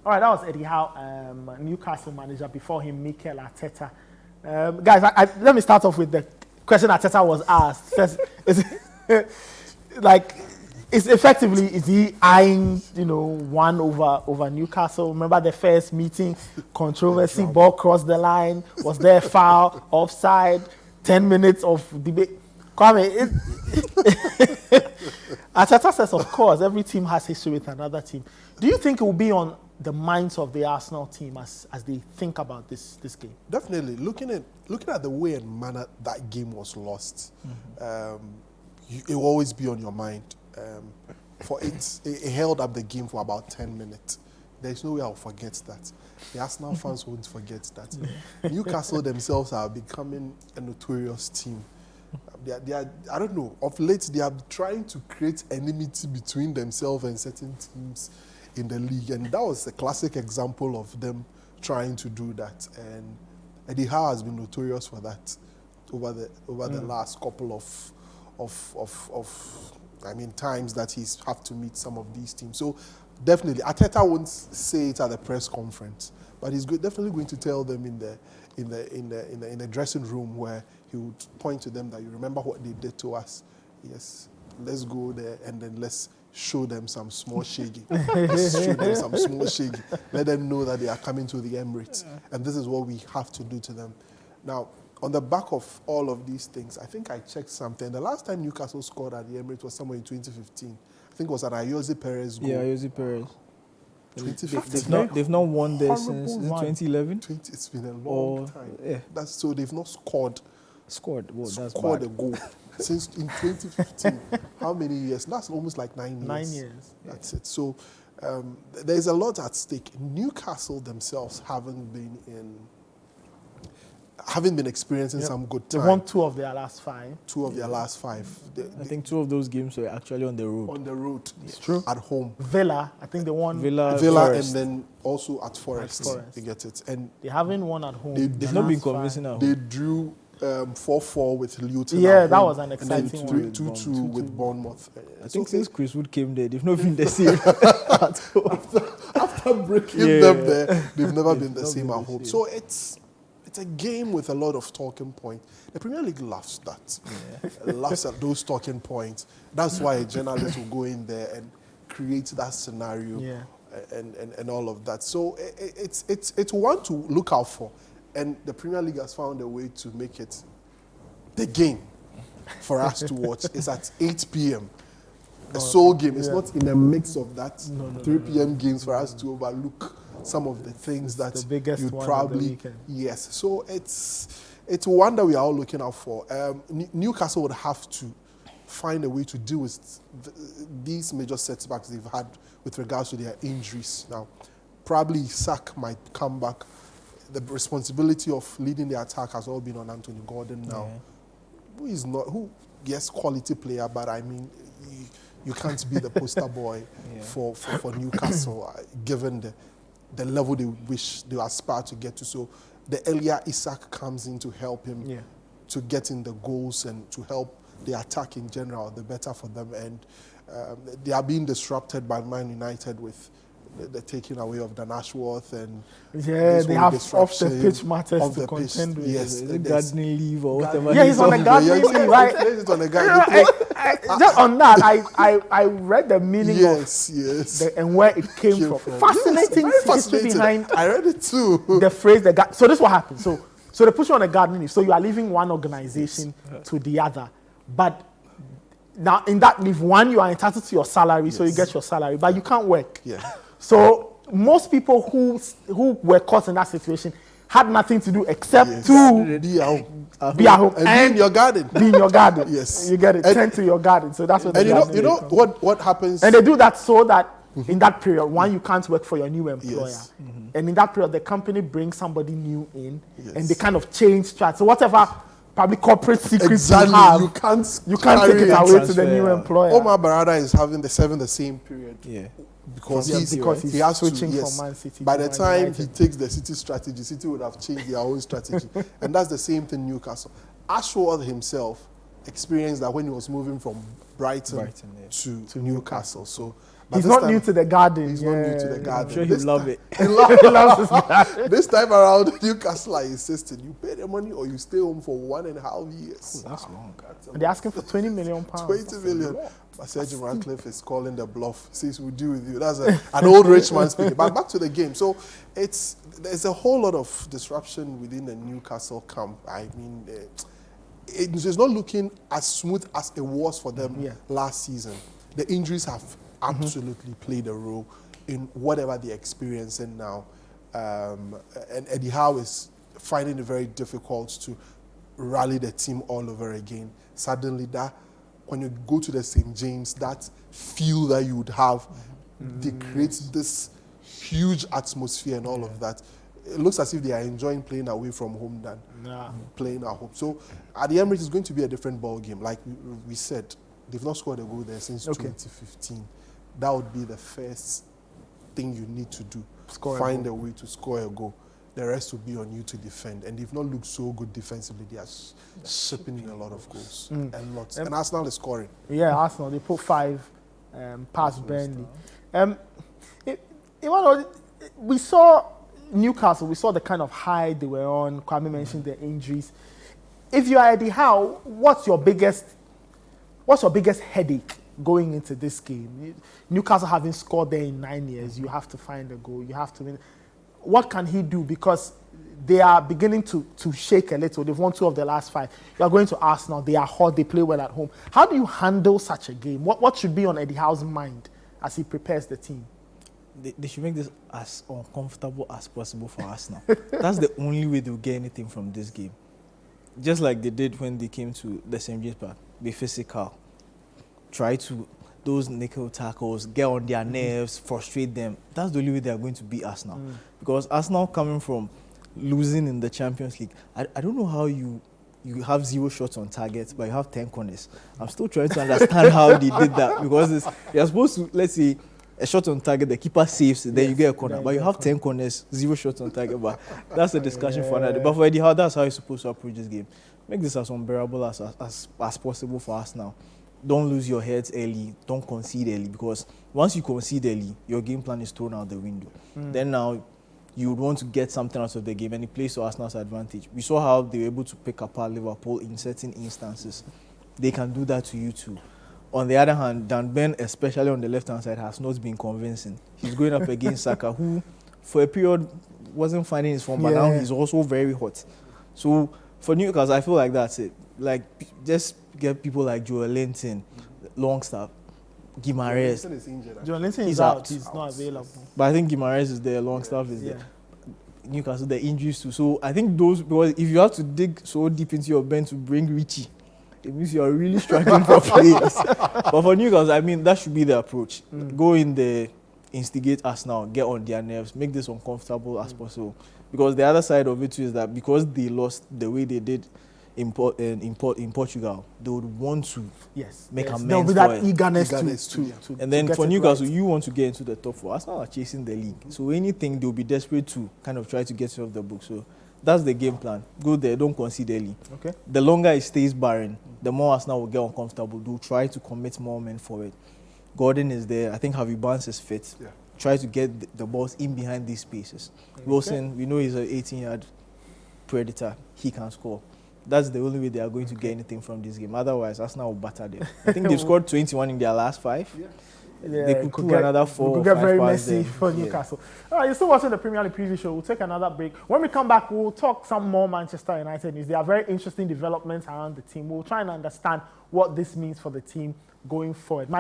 All right, that was Eddie Howe, Newcastle manager. Before him, Mikel Arteta. Guys, let me start off with the question Arteta was asked. It's effectively, is he eyeing, one over Newcastle? Remember the first meeting, controversy, ball crossed the line, was there a foul, offside, 10 minutes of debate? Kwame, Arteta says, of course, every team has history with another team. Do you think it will be on the minds of the Arsenal team as they think about this game? Definitely. Looking at the way and manner that game was lost, it will always be on your mind. It held up the game for about 10 minutes. There's no way I'll forget that. The Arsenal fans won't forget that. Newcastle themselves are becoming a notorious team. They are, I don't know, of late they are trying to create enmity between themselves and certain teams in the league, and that was a classic example of them trying to do that. And Eddie Howe has been notorious for that over the last couple of times that he's have to meet some of these teams. So definitely, Arteta won't say it at the press conference, but he's definitely going to tell them in the dressing room, where he would point to them that, you remember what they did to us? Yes, let's go there and then let's show them some small shaggy. Let's show them some small shaggy. Let them know that they are coming to the Emirates. And this is what we have to do to them. Now, on the back of all of these things, I think I checked something. The last time Newcastle scored at the Emirates was somewhere in 2015. I think it was at Ayoze Perez goal. Yeah, Ayoze Perez. 2015. They've not won there since 2011. It's been a long time. Yeah. So they've not scored. That's scored bad. a goal since in 2015. How many years? That's almost like 9 years. 9 years. That's it. So there's a lot at stake. Newcastle themselves haven't been experiencing some good time. They won 2 of their last 5. 2 of their last 5. I think 2 of those games were actually on the road. On the road. It's true. At home. Villa, I think they won. Villa and then also at Forest. You get it. And they haven't won at home. They've not been convincing at home. They drew 4-4 with Luton. Yeah, that was an exciting one. And then 2-2 with Bournemouth. I think since Chris Wood came there, they've not been the same at home. After breaking them there, they've never been the same at home. So it's a game with a lot of talking points. The Premier League loves that. Loves at those talking points. That's why a journalist will go in there and create that scenario and all of that. So it's one to look out for. And the Premier League has found a way to make it the game for us to watch. It's at 8 p.m. A sole game. It's not in a mix of that 3 p.m. games for us to overlook some of the things that the biggest you one probably... of the weekend. Yes. So it's one that we are all looking out for. Newcastle would have to find a way to deal with these major setbacks they've had with regards to their injuries. Now, probably Isak might come back. The responsibility of leading the attack has all been on Anthony Gordon now, yes, quality player, but I mean, you can't be the poster boy for Newcastle, given the level they aspire to get to. So the earlier Isak comes in to help him to get in the goals and to help the attack in general, the better for them. And they are being disrupted by Man United with the taking away of Dan Ashworth and they have off the pitch matters to contend with. Yes, is it gardening leave or whatever? Yeah, he's on a gardening leave, right? Just on that, I read the meaning of and where it came from. Fascinating history behind. I read it too. The phrase so this is what happens. So they put you on a gardening leave. So you are leaving one organization to the other, but now in that leave, one, you are entitled to your salary, so you get your salary, but you can't work. Yeah. So most people who were caught in that situation had nothing to do except to be at home and be in your garden. Be in your garden. Yes. You get it. Tend to your garden. So that's what. And you know what happens. And they do that so that in that period, one, you can't work for your new employer, and in that period, the company brings somebody new in, and they kind of change strategy. So whatever. Probably corporate secrets you have. You can't take it away to the new employer. Omar Barada is having the same period. Yeah. Because he's he has switching to, from Man City. By the time he takes the City strategy, City would have changed their own strategy. And that's the same thing Newcastle. Ashworth himself experienced that when he was moving from Brighton to Newcastle. So But He's this not time- new to the garden. He's not new to the garden. I'm sure This he'll love time- it. He loves his garden. This time around, Newcastle are insisting you pay the money or you stay home for 1.5 years. That's long. They're asking for £20 million. 20 million. But Sergeant Ratcliffe is calling the bluff. Says we'll deal with you. That's an old rich man speaking. But back to the game. So there's a whole lot of disruption within the Newcastle camp. I mean, it's not looking as smooth as it was for them last season. The injuries have absolutely played a role in whatever they're experiencing now. And Eddie Howe is finding it very difficult to rally the team all over again. Suddenly, that when you go to the St. James, that feel that you would have, they create this huge atmosphere and all of that. It looks as if they are enjoying playing away from home than playing at home. So at the Emirates, it's going to be a different ball game. Like we said, they've not scored a goal there since 2015. That would be the first thing you need to do. Find a way to score a goal. The rest will be on you to defend. And they've not looked so good defensively. They are shipping in a lot of goals. And lots. And Arsenal is scoring. Yeah, Arsenal. They put 5 past Burnley. We saw Newcastle. We saw the kind of high they were on. Kwame mentioned the injuries. If you are Eddie Howe, what's your biggest headache going into this game? Newcastle having scored there in 9 years, you have to find a goal. You have to win. What can he do? Because they are beginning to shake a little. They've won 2 of the last 5. You are going to Arsenal. They are hot. They play well at home. How do you handle such a game? What should be on Eddie Howe's mind as he prepares the team? They should make this as uncomfortable as possible for Arsenal. That's the only way they'll get anything from this game. Just like they did when they came to the St. James Park. Be physical. Try to, those nickel tackles, get on their nerves, frustrate them. That's the only way they are going to beat Arsenal. Because Arsenal coming from losing in the Champions League, I don't know how you have 0 shots on target, but you have 10 corners. I'm still trying to understand how they did that. Because you're supposed to, let's say, a shot on target, the keeper saves, then you get a corner. But you have 10 corners, 0 shots on target. But that's a discussion for another day. But for Eddie Howe, that's how you're supposed to approach this game. Make this as unbearable as possible for us now. Don't lose your heads early. Don't concede early. Because once you concede early, your game plan is thrown out the window. Then now, you would want to get something out of the game, and it plays to Arsenal's advantage. We saw how they were able to pick apart Liverpool in certain instances. They can do that to you too. On the other hand, Dan Ben, especially on the left-hand side, has not been convincing. He's going up against Saka, who, for a period, wasn't finding his form, but now he's also very hot. So, for Newcastle, I feel like that's it. Like, just get people like Joel Linton, Longstaff, Guimaraes. Joel Linton is out. He's not available. But I think Guimaraes is there, Longstaff is there. Newcastle, the injuries too. So, I think those, because if you have to dig so deep into your bench to bring Richie, it means you are really struggling for players. But for Newcastle, I mean, that should be the approach. Go in there, instigate Arsenal, get on their nerves, make this uncomfortable as possible. Because the other side of it too is that because they lost the way they did in Portugal, they would want to make amends. There'll be that eagerness to and then for Newcastle, you want to get into the top 4. Arsenal are chasing the league. So anything, they'll be desperate to kind of try to get you off the book. So that's the game plan. Go there, don't concede early. Okay. The longer it stays barren, the more Arsenal will get uncomfortable. They'll try to commit more men forward. Gordon is there. I think Harvey Barnes is fit. Try to get the balls in behind these spaces. Wilson, we know he's an 18-yard predator. He can score. That's the only way they are going to get anything from this game. Otherwise, Arsenal will batter them. I think they've scored 21 in their last 5. They could get another 4 or 5 get very messy for Newcastle. All right, you're still watching the Premier League preview show. We'll take another break. When we come back, we'll talk some more Manchester United news. There are very interesting developments around the team. We'll try and understand what this means for the team going forward.